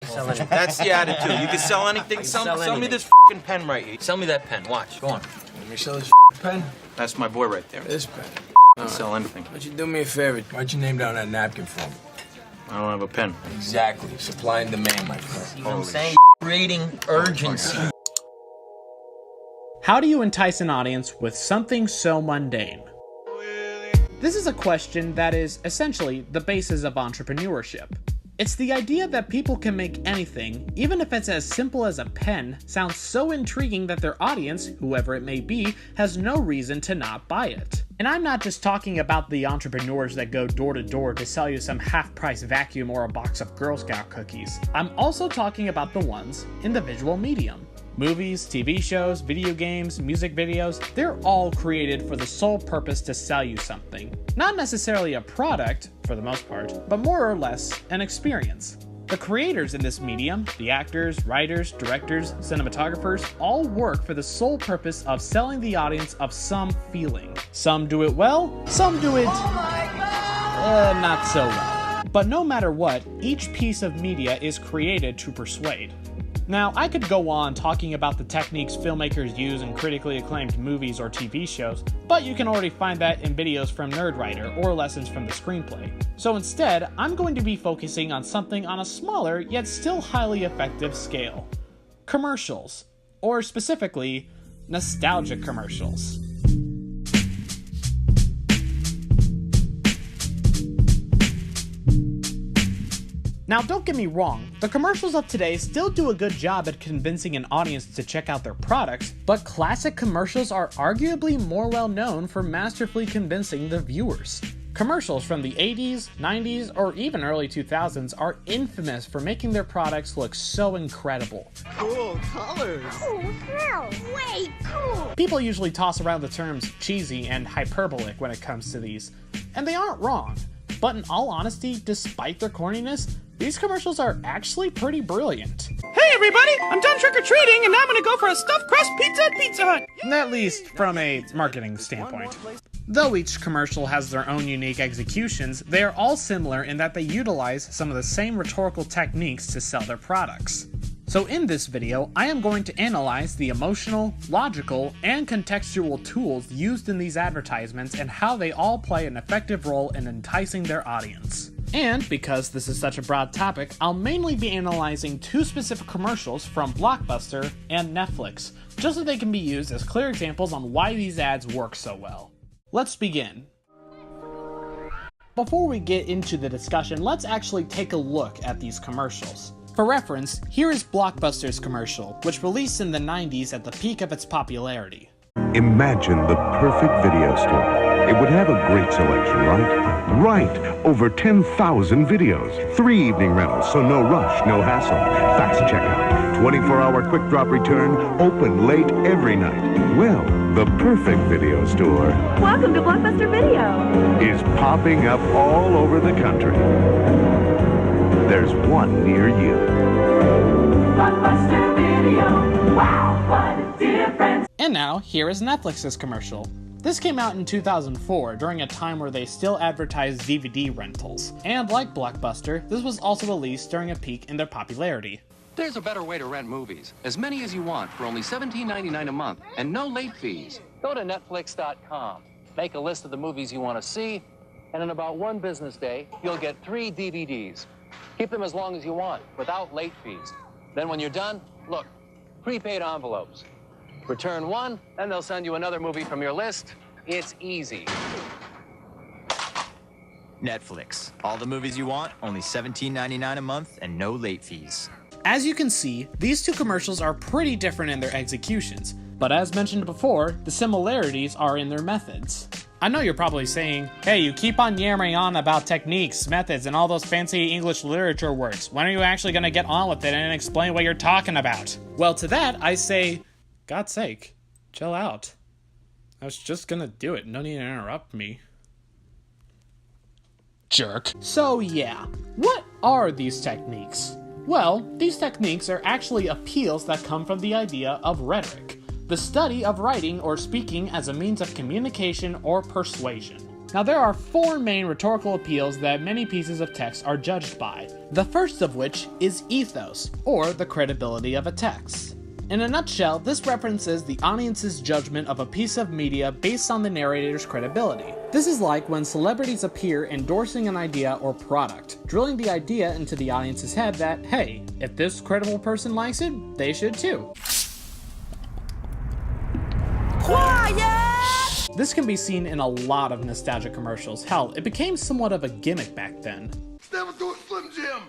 Sell anything. That's the attitude. You can sell anything. Sell me anything. this fucking pen right here. Sell me that pen. Watch. Go on. Let me sell this pen. That's my boy right there. This pen. I'll sell anything. Why'd you do me a favor? Why'd you name down that napkin for me? I don't have a pen. Exactly. Supply and demand, my friend. See what I'm saying? Creating urgency. How do you entice an audience with something so mundane? This is a question that is essentially the basis of entrepreneurship. It's the idea that people can make anything, even if it's as simple as a pen, sound so intriguing that their audience, whoever it may be, has no reason to not buy it. And I'm not just talking about the entrepreneurs that go door to door to sell you some half-price vacuum or a box of Girl Scout cookies. I'm also talking about the ones in the visual medium. Movies, TV shows, video games, music videos, they're all created for the sole purpose to sell you something. Not necessarily a product, for the most part, but more or less an experience. The creators in this medium, the actors, writers, directors, cinematographers, all work for the sole purpose of selling the audience of some feeling. Some do it well, some do it not so well. But no matter what, each piece of media is created to persuade. Now, I could go on talking about the techniques filmmakers use in critically acclaimed movies or TV shows, but you can already find that in videos from Nerdwriter or lessons from the screenplay. So instead, I'm going to be focusing on something on a smaller yet still highly effective scale. Commercials, or specifically, nostalgic commercials. Now, don't get me wrong, the commercials of today still do a good job at convincing an audience to check out their products, but classic commercials are arguably more well known for masterfully convincing the viewers. Commercials from the 80s, 90s, or even early 2000s are infamous for making their products look so incredible. Cool colors. Cool smells. Way cool. People usually toss around the terms cheesy and hyperbolic when it comes to these, and they aren't wrong. But in all honesty, despite their corniness, these commercials are actually pretty brilliant. Hey everybody, I'm done trick-or-treating and now I'm gonna go for a stuffed crust pizza at Pizza Hut! At least from a marketing standpoint. Though each commercial has their own unique executions, they are all similar in that they utilize some of the same rhetorical techniques to sell their products. So in this video, I am going to analyze the emotional, logical, and contextual tools used in these advertisements and how they all play an effective role in enticing their audience. And because this is such a broad topic, I'll mainly be analyzing two specific commercials from Blockbuster and Netflix, just so they can be used as clear examples on why these ads work so well. Let's begin. Before we get into the discussion, let's actually take a look at these commercials. For reference, here is Blockbuster's commercial, which released in the 90s at the peak of its popularity. Imagine the perfect video store. It would have a great selection, right? Right! Over 10,000 videos. 3 evening rentals, so no rush, no hassle. Fast checkout. 24-hour quick drop return. Open late every night. Well, the perfect video store Welcome to Blockbuster Video. is popping up all over the country. There's one near you. Blockbuster Video. Wow, what a difference. And now, here is Netflix's commercial. This came out in 2004, during a time where they still advertised DVD rentals. And like Blockbuster, this was also released during a peak in their popularity. There's a better way to rent movies. As many as you want for only $17.99 a month and no late fees. Go to Netflix.com, make a list of the movies you want to see, and in about one business day, you'll get 3 DVDs. Keep them as long as you want, without late fees. Then when you're done, look, prepaid envelopes. Return one, and they'll send you another movie from your list. It's easy. Netflix. All the movies you want, only $17.99 a month, and no late fees. As you can see, these two commercials are pretty different in their executions, but as mentioned before, the similarities are in their methods. I know you're probably saying, hey, you keep on yammering on about techniques, methods, and all those fancy English literature words. When are you actually going to get on with it and explain what you're talking about? Well, to that, I say, God's sake, chill out. I was just gonna do it, no need to interrupt me. Jerk. So yeah, what are these techniques? Well, these techniques are actually appeals that come from the idea of rhetoric, the study of writing or speaking as a means of communication or persuasion. Now there are 4 main rhetorical appeals that many pieces of text are judged by. The first of which is ethos, or the credibility of a text. In a nutshell, this references the audience's judgment of a piece of media based on the narrator's credibility. This is like when celebrities appear endorsing an idea or product, drilling the idea into the audience's head that, hey, if this credible person likes it, they should too. Quiet! This can be seen in a lot of nostalgia commercials. Hell, it became somewhat of a gimmick back then. Never do it, Slim Jim.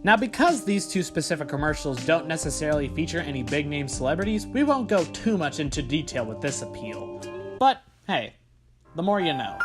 Now, because these 2 specific commercials don't necessarily feature any big-name celebrities, we won't go too much into detail with this appeal. But, hey, the more you know.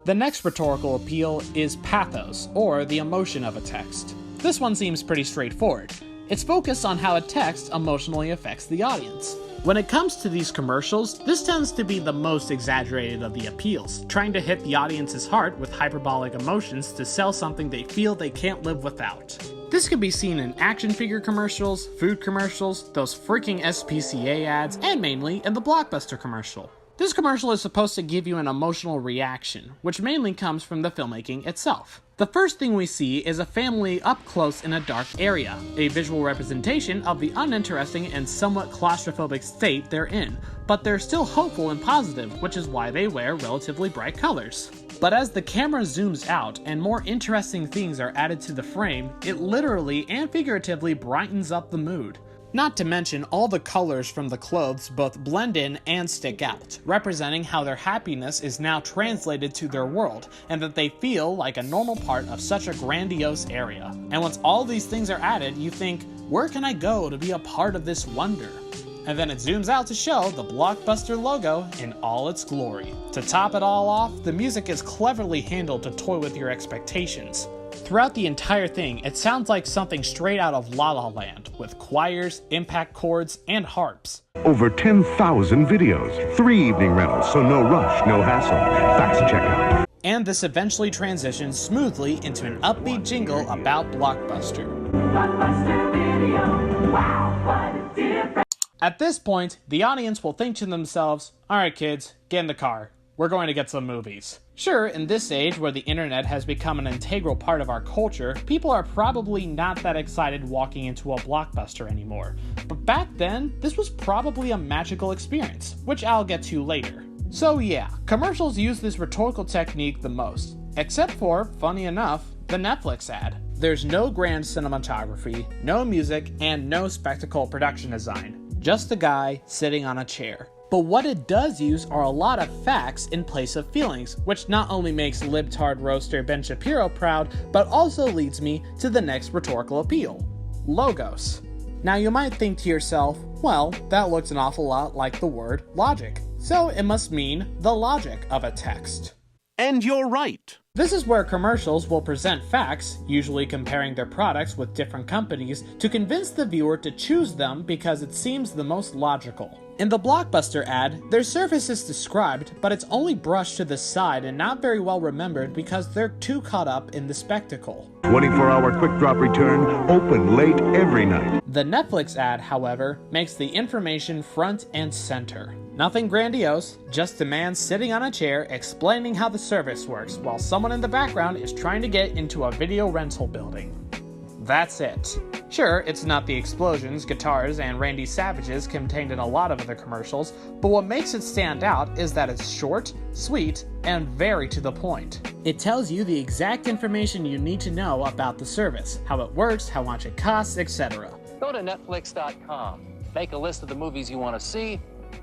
The next rhetorical appeal is pathos, or the emotion of a text. This one seems pretty straightforward. It's focused on how a text emotionally affects the audience. When it comes to these commercials, this tends to be the most exaggerated of the appeals, trying to hit the audience's heart with hyperbolic emotions to sell something they feel they can't live without. This can be seen in action figure commercials, food commercials, those freaking SPCA ads, and mainly in the Blockbuster commercial. This commercial is supposed to give you an emotional reaction, which mainly comes from the filmmaking itself. The first thing we see is a family up close in a dark area, a visual representation of the uninteresting and somewhat claustrophobic state they're in, but they're still hopeful and positive, which is why they wear relatively bright colors. But as the camera zooms out and more interesting things are added to the frame, it literally and figuratively brightens up the mood. Not to mention all the colors from the clothes both blend in and stick out, representing how their happiness is now translated to their world, and that they feel like a normal part of such a grandiose area. And once all these things are added, you think, where can I go to be a part of this wonder? And then it zooms out to show the Blockbuster logo in all its glory. To top it all off, the music is cleverly handled to toy with your expectations. Throughout the entire thing, it sounds like something straight out of La La Land, with choirs, impact chords, and harps. Over 10,000 videos, 3 evening rentals, so no rush, no hassle, fast checkout. And this eventually transitions smoothly into an upbeat jingle about Blockbuster. Blockbuster Video. Wow, what a difference. At this point, the audience will think to themselves, alright kids, get in the car. We're going to get some movies. Sure, in this age where the internet has become an integral part of our culture, people are probably not that excited walking into a Blockbuster anymore. But back then, this was probably a magical experience, which I'll get to later. So yeah, commercials use this rhetorical technique the most, except for, funny enough, the Netflix ad. There's no grand cinematography, no music, and no spectacle production design. Just a guy sitting on a chair. But what it does use are a lot of facts in place of feelings, which not only makes libtard roaster Ben Shapiro proud, but also leads me to the next rhetorical appeal: logos. Now you might think to yourself, well, that looks an awful lot like the word logic, so it must mean the logic of a text. And you're right. This is where commercials will present facts, usually comparing their products with different companies, to convince the viewer to choose them because it seems the most logical. In the Blockbuster ad, their surface is described, but it's only brushed to the side and not very well remembered because they're too caught up in the spectacle. 24-hour quick drop return, open late every night. The Netflix ad, however, makes the information front and center. Nothing grandiose, just a man sitting on a chair explaining how the service works while someone in the background is trying to get into a video rental building. That's it. Sure, it's not the explosions, guitars, and Randy Savages contained in a lot of other commercials, but what makes it stand out is that it's short, sweet, and very to the point. It tells you the exact information you need to know about the service, how it works, how much it costs, etc. Go to Netflix.com, make a list of the movies you want to see,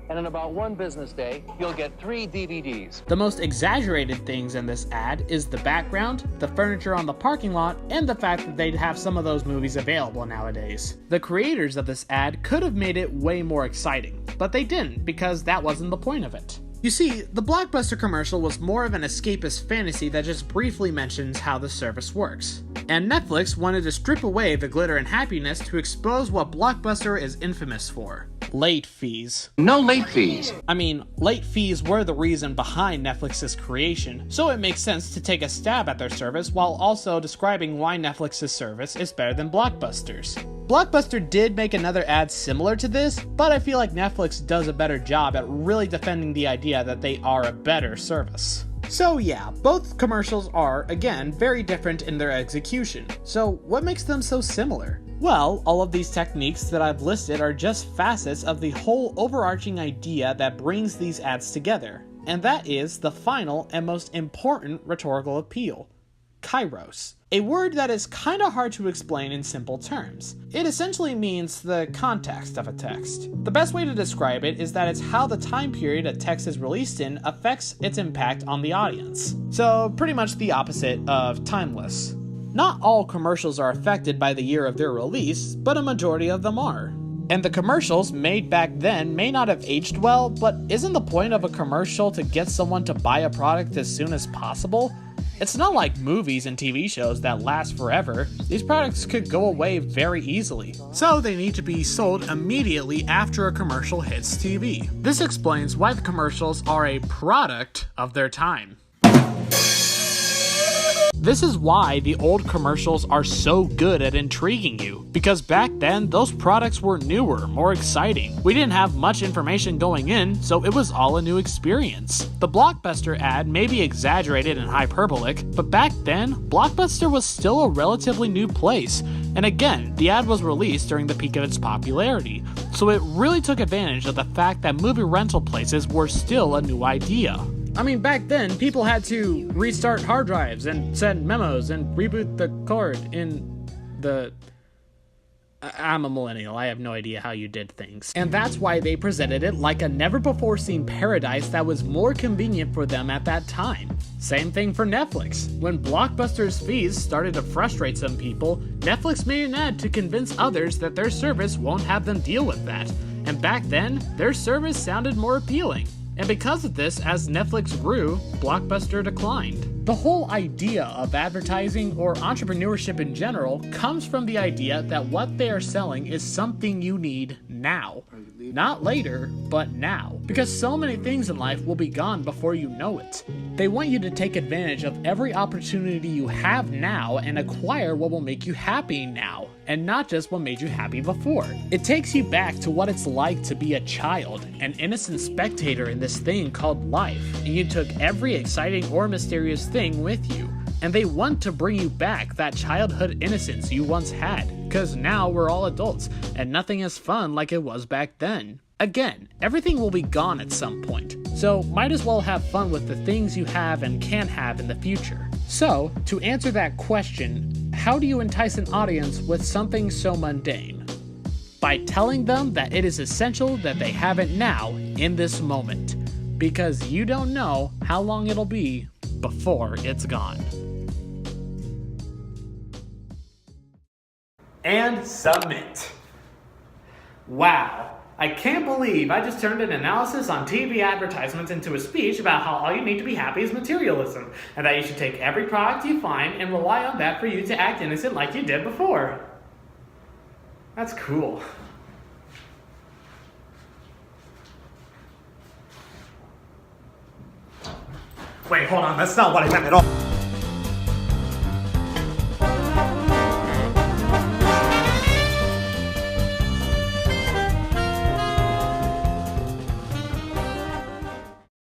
and in about 1 business day, you'll get 3 DVDs. The most exaggerated things in this ad is the background, the furniture on the parking lot, and the fact that they'd have some of those movies available nowadays. The creators of this ad could have made it way more exciting, but they didn't because that wasn't the point of it. You see, the Blockbuster commercial was more of an escapist fantasy that just briefly mentions how the service works. And Netflix wanted to strip away the glitter and happiness to expose what Blockbuster is infamous for: late fees. No late fees. I mean, late fees were the reason behind Netflix's creation, so it makes sense to take a stab at their service while also describing why Netflix's service is better than Blockbuster's. Blockbuster did make another ad similar to this, but I feel like Netflix does a better job at really defending the idea that they are a better service. So yeah, both commercials are, again, very different in their execution. So what makes them so similar? Well, all of these techniques that I've listed are just facets of the whole overarching idea that brings these ads together, and that is the final and most important rhetorical appeal: kairos. A word that is kinda hard to explain in simple terms. It essentially means the context of a text. The best way to describe it is that it's how the time period a text is released in affects its impact on the audience. So pretty much the opposite of timeless. Not all commercials are affected by the year of their release, but a majority of them are. And the commercials made back then may not have aged well, but isn't the point of a commercial to get someone to buy a product as soon as possible? It's not like movies and TV shows that last forever. These products could go away very easily. So they need to be sold immediately after a commercial hits TV. This explains why the commercials are a product of their time. This is why the old commercials are so good at intriguing you, because back then those products were newer, more exciting. We didn't have much information going in, so it was all a new experience. The Blockbuster ad may be exaggerated and hyperbolic, but back then, Blockbuster was still a relatively new place. And again, the ad was released during the peak of its popularity, so it really took advantage of the fact that movie rental places were still a new idea. I mean, back then, people had to restart hard drives and send memos and reboot the cord in the... I'm a millennial, I have no idea how you did things. And that's why they presented it like a never-before-seen paradise that was more convenient for them at that time. Same thing for Netflix. When Blockbuster's fees started to frustrate some people, Netflix made an ad to convince others that their service won't have them deal with that. And back then, their service sounded more appealing. And because of this, as Netflix grew, Blockbuster declined. The whole idea of advertising or entrepreneurship in general comes from the idea that what they are selling is something you need now. Not later, but now. Because so many things in life will be gone before you know it. They want you to take advantage of every opportunity you have now and acquire what will make you happy now, and not just what made you happy before. It takes you back to what it's like to be a child, an innocent spectator in this thing called life, and you took every exciting or mysterious thing with you. And they want to bring you back that childhood innocence you once had, because now we're all adults, and nothing is fun like it was back then. Again, everything will be gone at some point, so might as well have fun with the things you have and can have in the future. So, to answer that question, how do you entice an audience with something so mundane? By telling them that it is essential that they have it now, in this moment, because you don't know how long it'll be before it's gone. And submit. Wow. I can't believe I just turned an analysis on TV advertisements into a speech about how all you need to be happy is materialism, and that you should take every product you find and rely on that for you to act innocent like you did before. That's cool. Wait, hold on, that's not what I meant at all.